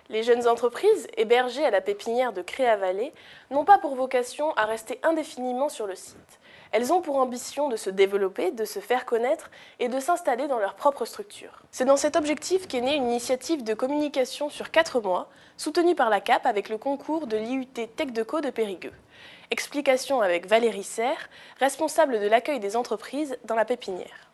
Les jeunes entreprises, hébergées à la pépinière de Créa-Vallée, n'ont pas pour vocation à rester indéfiniment sur le site. Elles ont pour ambition de se développer, de se faire connaître et de s'installer dans leur propre structure. C'est dans cet objectif qu'est née une initiative de communication sur 4 mois, soutenue par la CAP avec le concours de l'IUT TechDeco de Périgueux. Explication avec Valérie Serre, responsable de l'accueil des entreprises dans la pépinière.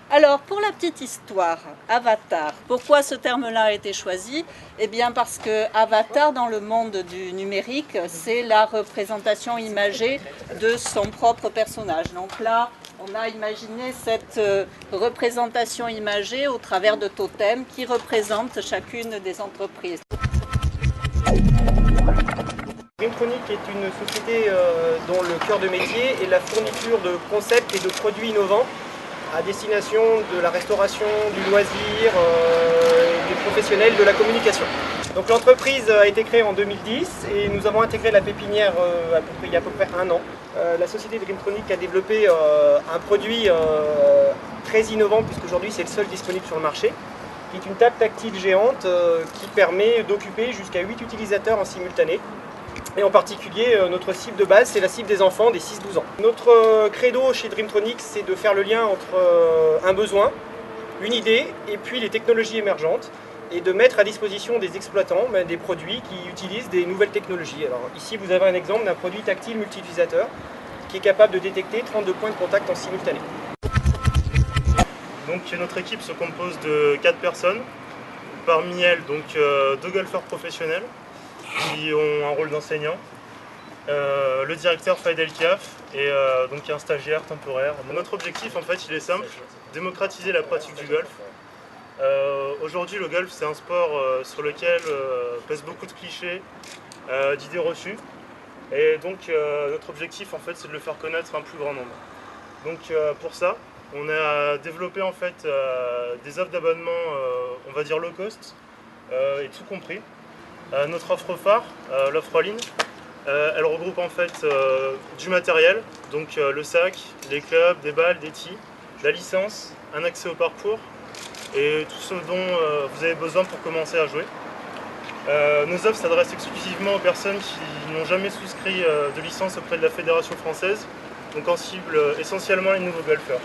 Alors, pour la petite histoire, avatar, pourquoi ce terme-là a été choisi? Eh bien parce que avatar dans le monde du numérique, c'est la représentation imagée de son propre personnage. Donc là, on a imaginé cette représentation imagée au travers de totems qui représentent chacune des entreprises. Dreamtronic est une société dont le cœur de métier est la fourniture de concepts et de produits innovants à destination de la restauration, du loisir, des professionnels de la communication. Donc l'entreprise a été créée en 2010 et nous avons intégré la pépinière il y a à peu près 1 an. La société Dreamtronic a développé un produit très innovant puisqu'aujourd'hui c'est le seul disponible sur le marché, qui est une table tactile géante qui permet d'occuper jusqu'à 8 utilisateurs en simultané. Et en particulier, notre cible de base, c'est la cible des enfants des 6-12 ans. Notre credo chez Dreamtronic, c'est de faire le lien entre un besoin, une idée, et puis les technologies émergentes, et de mettre à disposition des exploitants des produits qui utilisent des nouvelles technologies. Alors ici, vous avez un exemple d'un produit tactile multi-utilisateur qui est capable de détecter 32 points de contact en simultané. Donc notre équipe se compose de 4 personnes, parmi elles donc 2 golfeurs professionnels, qui ont un rôle d'enseignant, le directeur Faïd El Kiaf et donc un stagiaire temporaire. Notre objectif en fait il est simple, démocratiser la pratique du golf. Aujourd'hui le golf c'est un sport sur lequel pèsent beaucoup de clichés, d'idées reçues et donc notre objectif en fait c'est de le faire connaître à un plus grand nombre. Donc pour ça on a développé en fait des offres d'abonnement on va dire low cost et tout compris. Notre offre phare, l'offre en ligne, elle regroupe en fait du matériel, donc le sac, les clubs, des balles, des tees, la licence, un accès au parcours et tout ce dont vous avez besoin pour commencer à jouer. Nos offres s'adressent exclusivement aux personnes qui n'ont jamais souscrit de licence auprès de la Fédération française, donc en cible essentiellement les nouveaux golfeurs.